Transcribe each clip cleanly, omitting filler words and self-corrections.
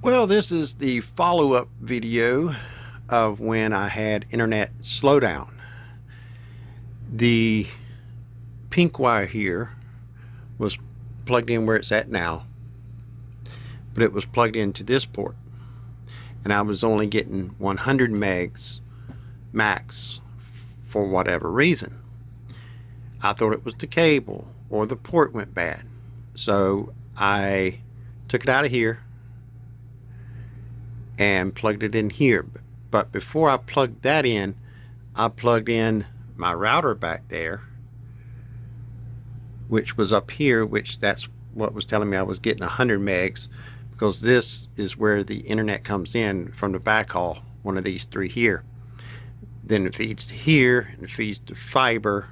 Well, this is the follow-up video of when I had internet slowdown. The pink wire here was plugged in where it's at now, but it was plugged into this port, and I was only getting 100 megs max for whatever reason. I thought it was the cable or the port went bad, so I took it out of here and plugged it in here. But before I plugged that in, I plugged in my router back there, which was up here, which that's what was telling me I was getting 100 megs, because this is where the internet comes in from the backhaul, one of these three here. Then it feeds to here and it feeds to fiber.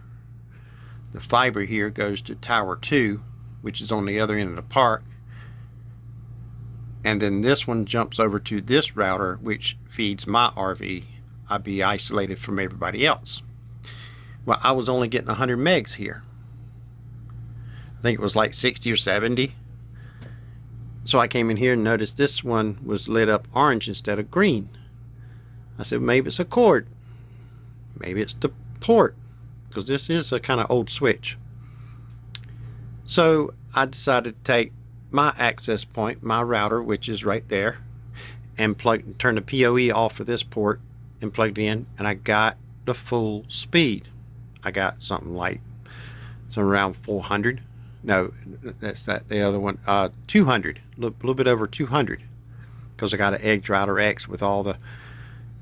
The fiber here goes to tower 2, which is on the other end of the park. And then this one jumps over to this router, which feeds my RV. I'd be isolated from everybody else. Well, I was only getting 100 megs here. I think it was like 60 or 70. So I came in here and noticed this one was lit up orange instead of green. I said, maybe it's a cord. Maybe it's the port, because this is a kind of old switch. So I decided to take my access point, my router, which is right there, and turn the PoE off of this port and plugged in, and I got the full speed. I got something around 400. No, that's the other one. 200, a little bit over 200, because I got an Edge Router X with all the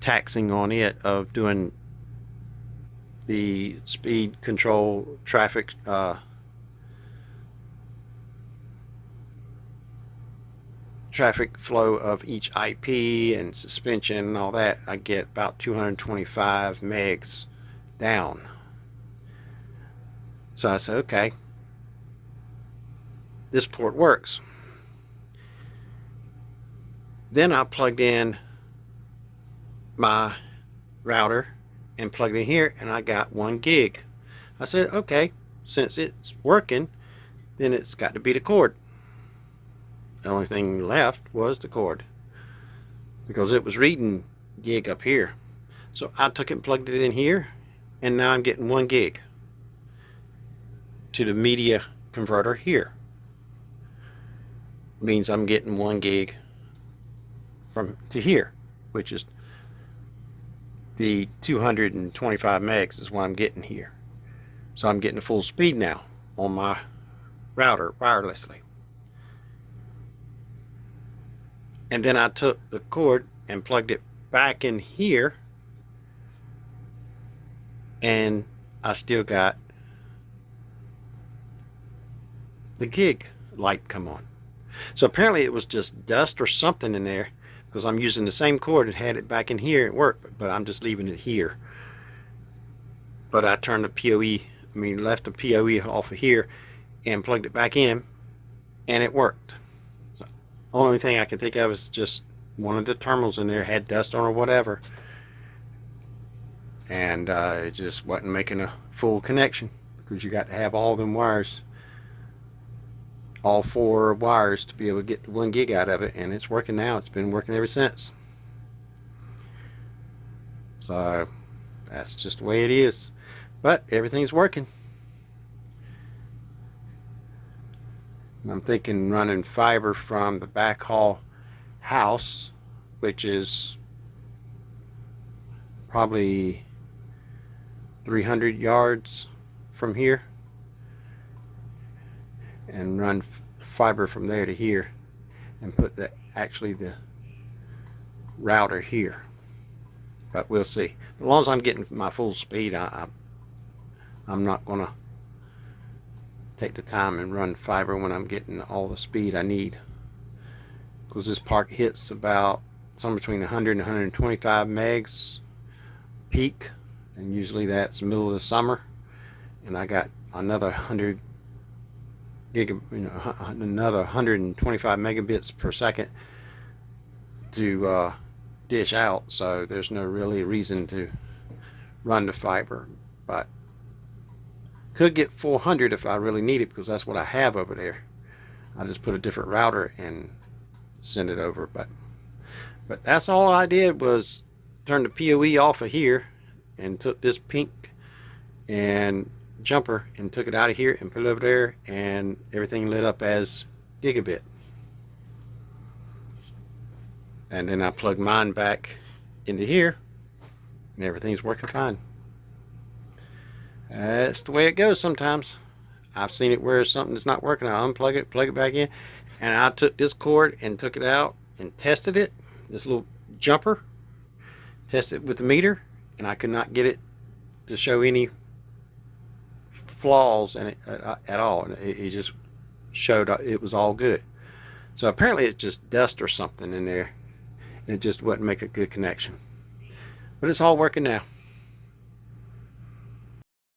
taxing on it of doing the speed control, traffic flow of each IP and suspension and all that. I get about 225 megs down. So I said, okay, this port works. Then I plugged in my router and plugged in here, and I got 1 gig. I said, okay, since it's working, then it's got to be the cord. The only thing left was the cord, because it was reading gig up here. So I took it and plugged it in here, and now I'm getting 1 gig to the media converter here. Means I'm getting 1 gig from to here, which is the 225 megs is what I'm getting here. So I'm getting full speed now on my router wirelessly. And then I took the cord and plugged it back in here, and I still got the gig light come on. So apparently it was just dust or something in there, because I'm using the same cord and had it back in here. It worked, but I'm just leaving it here. But I turned the left the PoE off of here and plugged it back in, and it worked. So only thing I can think of is just one of the terminals in there had dust on or whatever, and it just wasn't making a full connection, because you got to have all them wires, all 4 wires, to be able to get 1 gig out of it. And it's working now. It's been working ever since. So that's just the way it is, but everything's working. And I'm thinking running fiber from the backhaul house, which is probably 300 yards from here, and run fiber from there to here, and put the router here. But we'll see. As long as I'm getting my full speed, I'm not gonna take the time and run fiber when I'm getting all the speed I need, because this park hits about somewhere between 100 and 125 megs peak, and usually that's the middle of the summer. And I got another 100 another 125 megabits per second to dish out, so there's no really reason to run the fiber. But could get 400 if I really need it, because that's what I have over there. I just put a different router and send it over. But that's all I did was turn the PoE off of here and took this pink and jumper and took it out of here and put it over there, and everything lit up as gigabit. And then I plugged mine back into here and everything's working fine. That's the way it goes sometimes. I've seen it where something's not working, I unplug it, plug it back in, and I took this cord and took it out and tested it, this little jumper, tested it with the meter, and I could not get it to show any flaws in it at all. It just showed it was all good. So apparently it's just dust or something in there, and it just wouldn't make a good connection. But it's all working now.